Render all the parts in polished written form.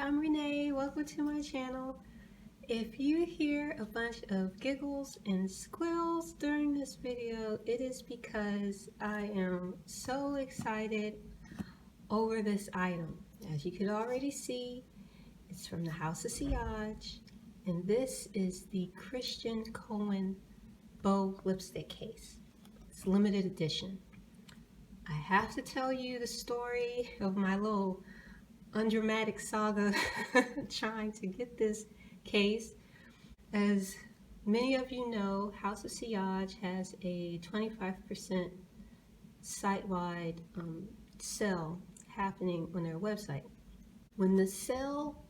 I'm Renee. Welcome to my channel. If you hear a bunch of giggles and squeals during this video, it is because I am so excited over this item. As you could already see, it's from the House of Sillage, and this is the Christian Cowan Bow Lipstick Case. It's limited edition. I have to tell you the story of my little undramatic saga trying to get this case. As many of you know, House of Sillage has a 25% site-wide sale happening on their website. When the sale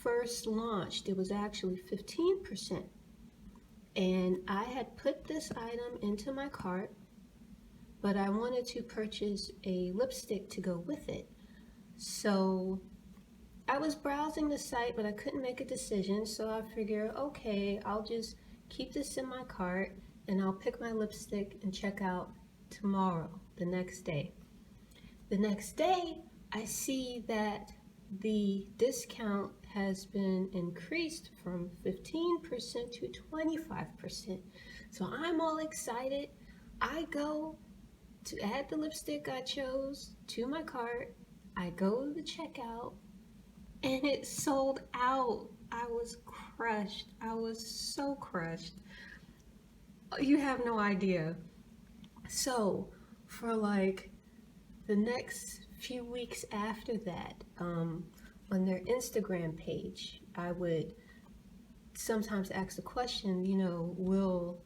first launched, it was actually 15%, and I had put this item into my cart, but I wanted to purchase a lipstick to go with it. So I was browsing the site, but I couldn't make a decision, so I figured, okay, I'll just keep this in my cart and I'll pick my lipstick and check out tomorrow, the next day. The next day, I see that the discount has been increased from 15% to 25%. So I'm all excited. I go to add the lipstick I chose to my cart. I go to the checkout and it sold out. I was crushed. I was so crushed. You have no idea. So for like the next few weeks after that, on their Instagram page, I would sometimes ask the question, will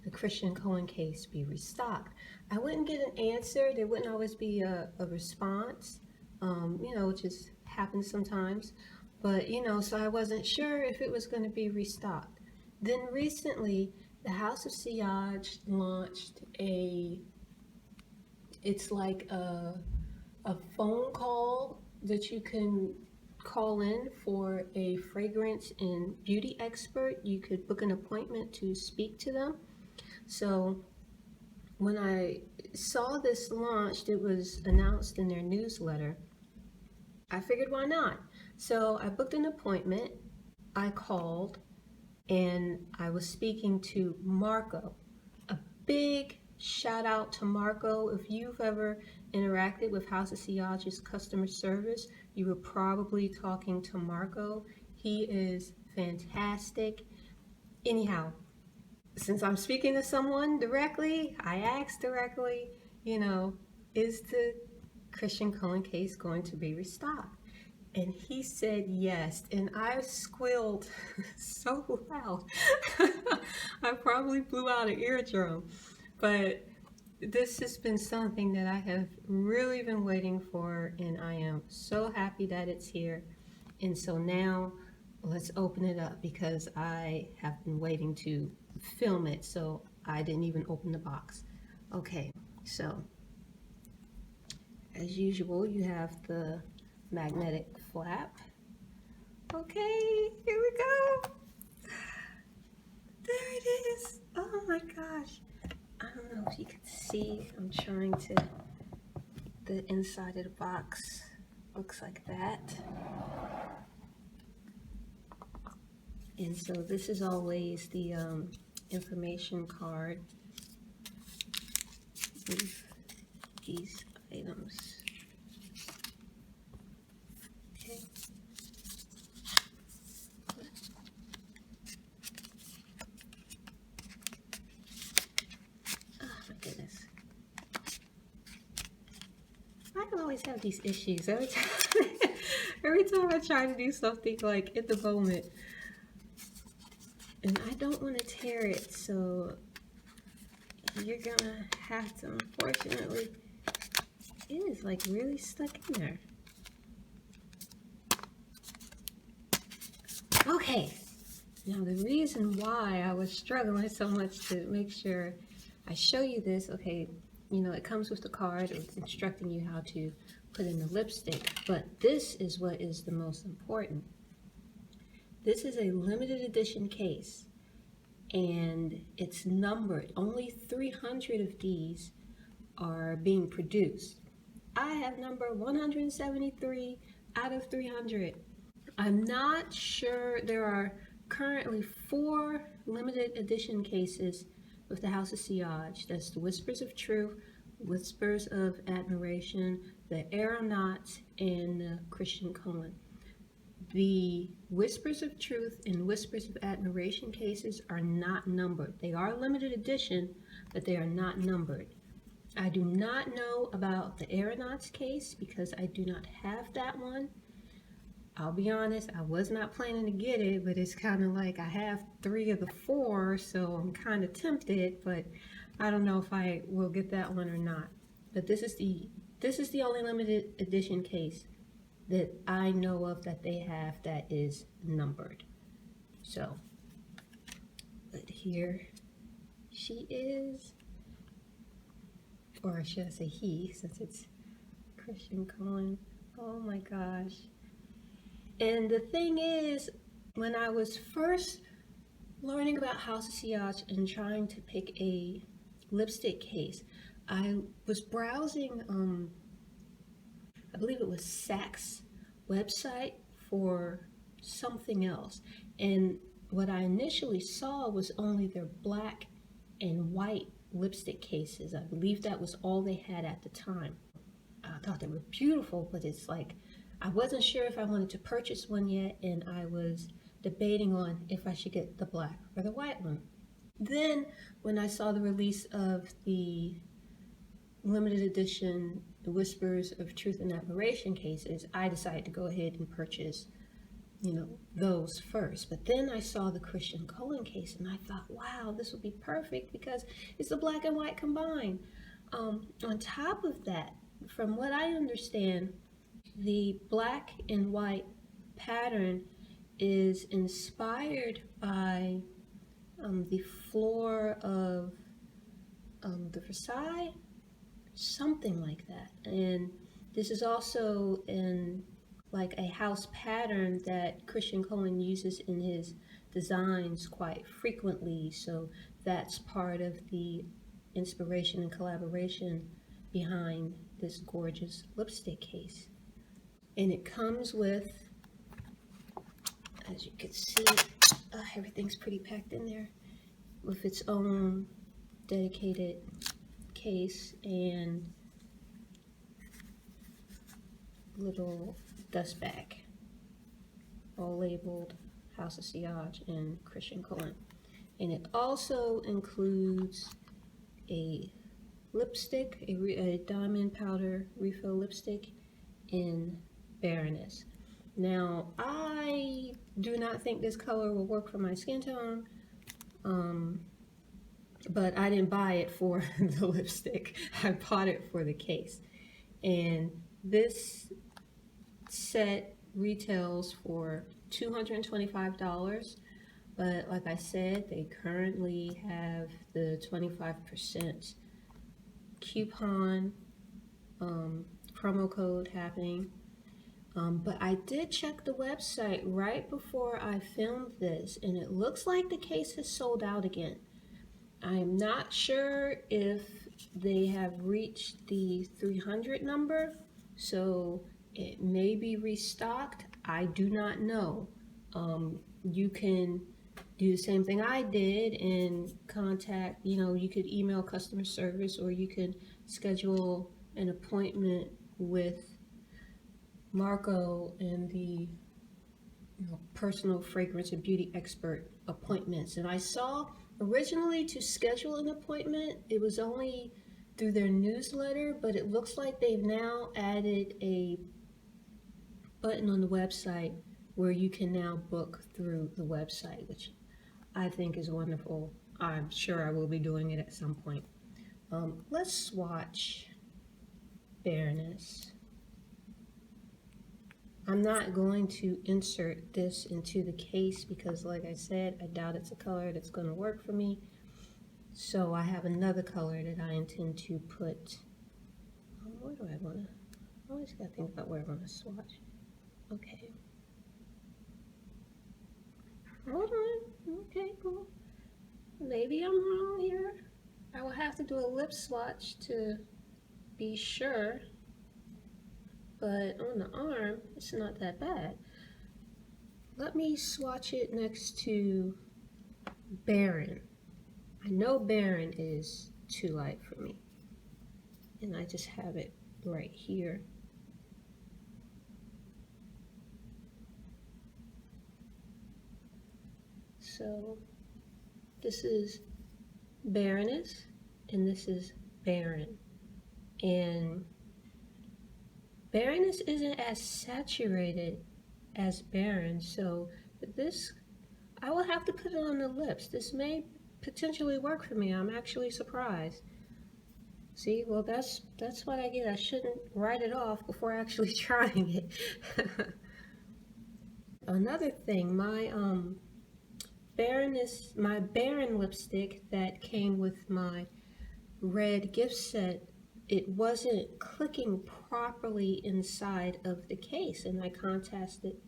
the Christian Cowan case be restocked? I wouldn't get an answer. There wouldn't always be a response. It just happens sometimes. But, so I wasn't sure if it was going to be restocked. Then recently, the House of Sillage launched it's like a phone call that you can call in for a fragrance and beauty expert. You could book an appointment to speak to them. So when I saw this launched, it was announced in their newsletter. I figured, why not? So I booked an appointment, I called, and I was speaking to Marco. A big shout out to Marco. If you've ever interacted with House of Sillage's customer service, you were probably talking to Marco. He is fantastic. Anyhow, since I'm speaking to someone directly, I asked directly, is the Christian Cowan case going to be restocked? And he said yes, and I squealed so loud. I probably blew out an eardrum, but this has been something that I have really been waiting for, and I am so happy that it's here. And so now let's open it up, because I have been waiting to film it, so I didn't even open the box. Okay, so as usual, you have the magnetic flap. Okay, here we go. There it is. Oh my gosh. I don't know if you can see. I'm trying to. The inside of the box looks like that. And so this is always the information card with these items. Okay. Oh my goodness. I always have these issues every time I try to do something like in the moment. And I don't want to tear it, so you're gonna have to, unfortunately. It is like really stuck in there. Okay, now the reason why I was struggling so much to make sure I show you this, okay, it comes with the card. It's instructing you how to put in the lipstick, but this is what is the most important. This is a limited edition case, and it's numbered. Only 300 of these are being produced. I have number 173. out of 300. I'm not sure. There are currently 4 limited edition cases with the House of Sillage. That's the Whispers of Truth, Whispers of Admiration, the Aeronauts, and the Christian Cowan. The Whispers of Truth and Whispers of Admiration cases are not numbered. They are limited edition, but they are not numbered. I do not know about the Aeronauts case because I do not have that one. I'll be honest, I was not planning to get it, but it's kind of like I have 3 of the 4, so I'm kind of tempted, but I don't know if I will get that one or not. But this is the only limited edition case that I know of that they have that is numbered. So, but here she is, or should I say he, since it's Christian Cowan. Oh my gosh. And the thing is, when I was first learning about House of Sillage and trying to pick a lipstick case, I was browsing, I believe it was Saks website for something else. And what I initially saw was only their black and white lipstick cases. I believe that was all they had at the time. I thought they were beautiful, but it's like, I wasn't sure if I wanted to purchase one yet, and I was debating on if I should get the black or the white one. Then, when I saw the release of the limited edition Whispers of Truth and Admiration cases, I decided to go ahead and purchase, those first. But then I saw the Christian Cowan case, and I thought, wow, this would be perfect because it's the black and white combined. On top of that, from what I understand, the black and white pattern is inspired by the floor of the Versailles, something like that. And this is also in like a house pattern that Christian Cowan uses in his designs quite frequently. So that's part of the inspiration and collaboration behind this gorgeous lipstick case. And it comes with, as you can see, everything's pretty packed in there, with its own dedicated case and little dust bag, all labeled House of Sillage and Christian Cowan. And it also includes a lipstick, a diamond powder refill lipstick in Baroness. Now, I do not think this color will work for my skin tone, but I didn't buy it for the lipstick. I bought it for the case. And this set retails for $225, but like I said, they currently have the 25% coupon promo code happening. But I did check the website right before I filmed this, and it looks like the case has sold out again. I'm not sure if they have reached the 300 number, so it may be restocked. I do not know. You can do the same thing I did and contact, you could email customer service, or you could schedule an appointment with Marco and the personal fragrance and beauty expert appointments. And I saw originally to schedule an appointment, it was only through their newsletter, but it looks like they've now added a button on the website where you can now book through the website, which I think is wonderful. I'm sure I will be doing it at some point. Let's swatch Baroness. I'm not going to insert this into the case because, like I said, I doubt it's a color that's going to work for me. So I have another color that I intend to put. Where do I want to? I always got to think about where I want to swatch. Okay. Hold on. Okay, cool. Maybe I'm wrong here. I will have to do a lip swatch to be sure. but on the arm, it's not that bad. Let me swatch it next to Baron. I know Baron is too light for me, and I just have it right here. So this is Baroness, and this is Baron. And Baroness isn't as saturated as Baron, so this, I will have to put it on the lips. This may potentially work for me. I'm actually surprised. See, well, that's what I get. I shouldn't write it off before actually trying it. Another thing, my Baroness, my Baron lipstick that came with my red gift set, it wasn't clicking properly inside of the case, and I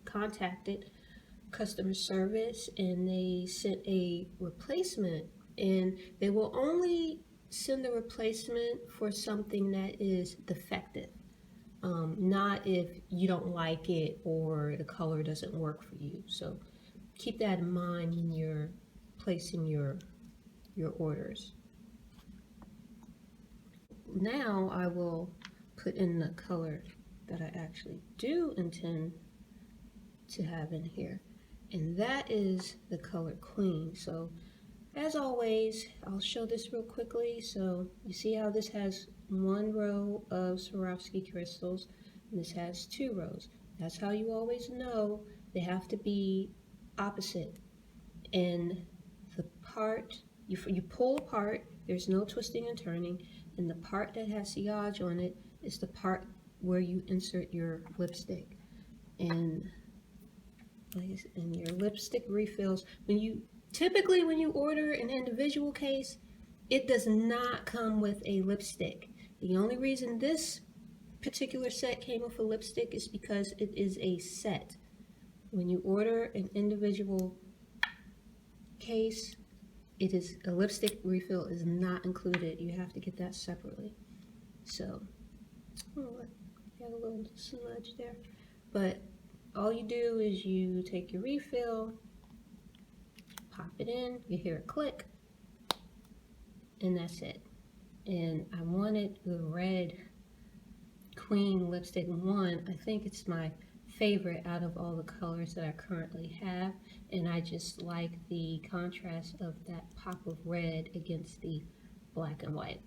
contacted customer service, and they sent a replacement, and they will only send a replacement for something that is defective, not if you don't like it or the color doesn't work for you. So keep that in mind when you're placing your orders. Now I will put in the color that I actually do intend to have in here, and that is the color Queen. So as always, I'll show this real quickly. So you see how this has one row of Swarovski crystals, and this has 2 rows. That's how you always know they have to be opposite. And the part, you pull apart, there's no twisting and turning, and the part that has sillage on it is the part where you insert your lipstick. And your lipstick refills, typically when you order an individual case, it does not come with a lipstick. The only reason this particular set came with a lipstick is because it is a set. When you order an individual case, it is a lipstick refill is not included. You have to get that separately. So, got a little smudge there, but all you do is you take your refill, pop it in, you hear a click, and that's it. And I wanted the red Queen lipstick 1. I think it's my favorite out of all the colors that I currently have, and I just like the contrast of that pop of red against the black and white.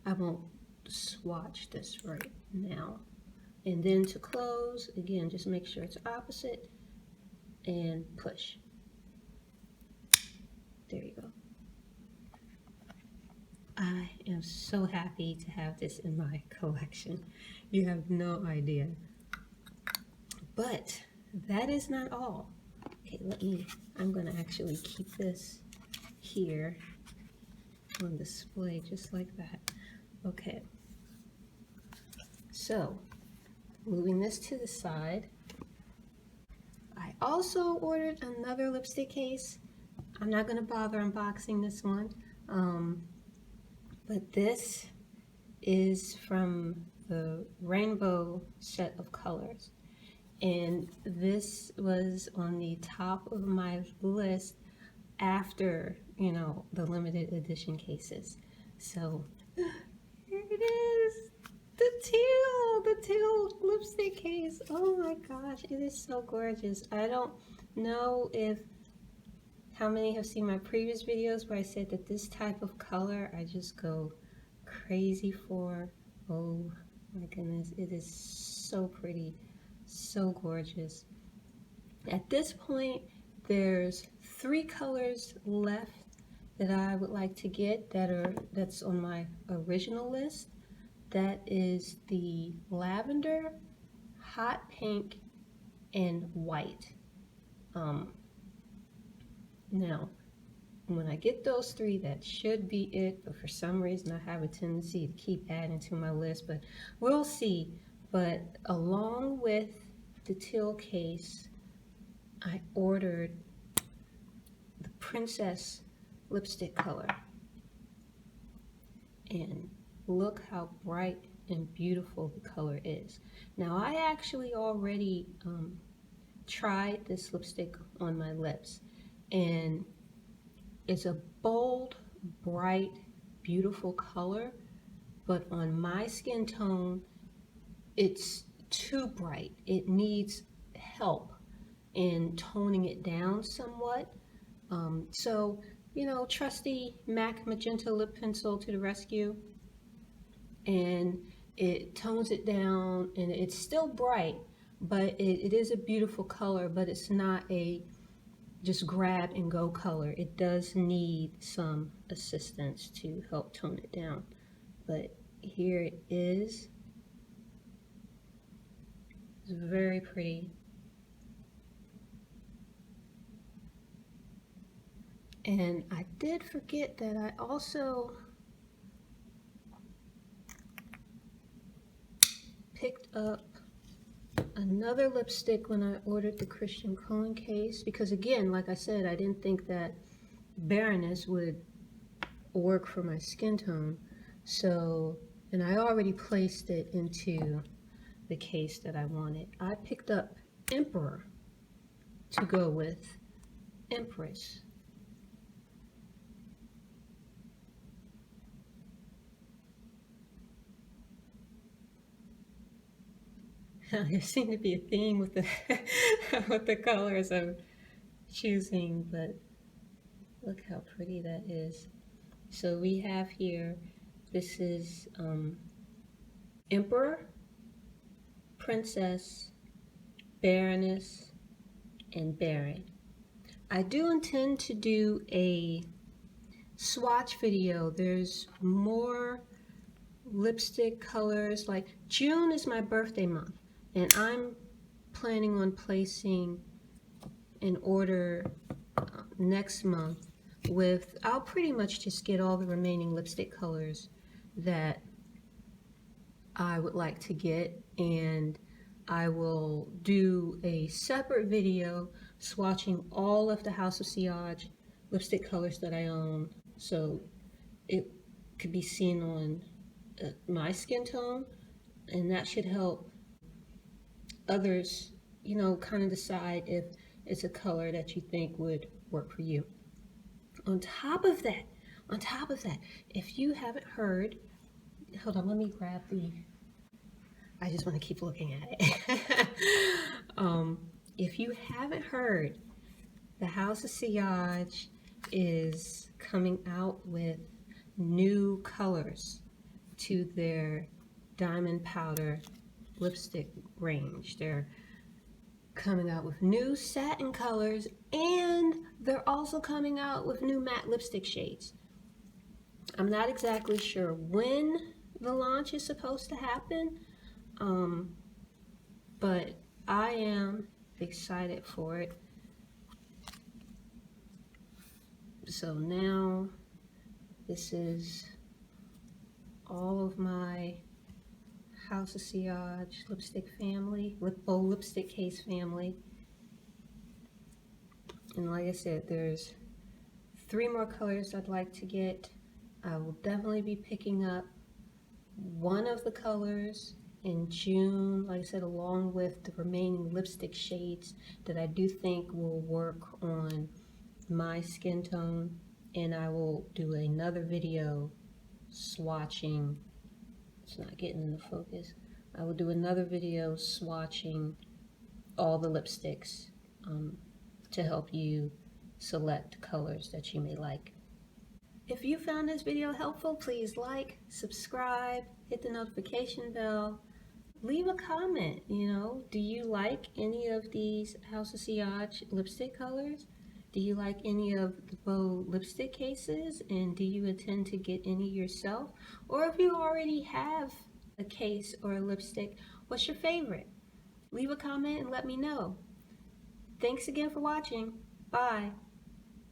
I won't swatch this right now. And then to close, again, just make sure it's opposite and push. There you go. I am so happy to have this in my collection. You have no idea. But that is not all. Okay, I'm gonna actually keep this here on display just like that. Okay, so moving this to the side, I also ordered another lipstick case. I'm not gonna bother unboxing this one, but this is from the rainbow set of colors, and this was on the top of my list after, you know, the limited edition cases. So here it is, the teal lipstick case. Oh my gosh, it is so gorgeous. I don't know how many have seen my previous videos where I said that this type of color I just go crazy for. Oh my goodness, it is so pretty, so gorgeous. At this point, there's 3 colors left that I would like to get that's on my original list. That is the lavender, hot pink, and white. Now, when I get those 3, that should be it, but for some reason I have a tendency to keep adding to my list, but we'll see. But along with the teal case, I ordered the Princess lipstick color, and look how bright and beautiful the color is. Now I actually already tried this lipstick on my lips, and it's a bold, bright, beautiful color, but on my skin tone, it's too bright. It needs help in toning it down somewhat. So, you know, trusty MAC Magenta lip pencil to the rescue, and it tones it down, and it's still bright, but it is a beautiful color, but it's not a just grab and go color. It does need some assistance to help tone it down. But here it is. It's very pretty. And I did forget that I also picked up another lipstick when I ordered the Christian Cowan case, because again, like I said, I didn't think that Baroness would work for my skin tone. So, and I already placed it into the case that I wanted. I picked up Emperor to go with Empress. There seemed to be a theme with the with the colors I'm choosing, but look how pretty that is. So we have here, this is Emperor, Princess, Baroness, and Baron. I do intend to do a swatch video. There's more lipstick colors. Like June is my birthday month, and I'm planning on placing an order next month with, I'll pretty much just get all the remaining lipstick colors that I would like to get, and I will do a separate video swatching all of the House of Sillage lipstick colors that I own, so it could be seen on my skin tone, and that should help others, you know, kind of decide if it's a color that you think would work for you. On top of that, if you haven't heard, hold on, let me grab the, I just want to keep looking at it. If you haven't heard, the House of Sillage is coming out with new colors to their diamond powder lipstick range. They're coming out with new satin colors, and they're also coming out with new matte lipstick shades. I'm not exactly sure when the launch is supposed to happen, but I am excited for it. So now this is all of my House of Sillage lipstick family, lipstick case family. And like I said, there's 3 more colors I'd like to get. I will definitely be picking up one of the colors in June, like I said, along with the remaining lipstick shades that I do think will work on my skin tone. And I will do another video swatching, it's not getting into focus. I will do another video swatching all the lipsticks to help you select colors that you may like. If you found this video helpful, please like, subscribe, hit the notification bell, leave a comment. You know, do you like any of these House of Sillage lipstick colors? Do you like any of the bow lipstick cases, and do you intend to get any yourself? Or if you already have a case or a lipstick, what's your favorite? Leave a comment and let me know. Thanks again for watching. Bye.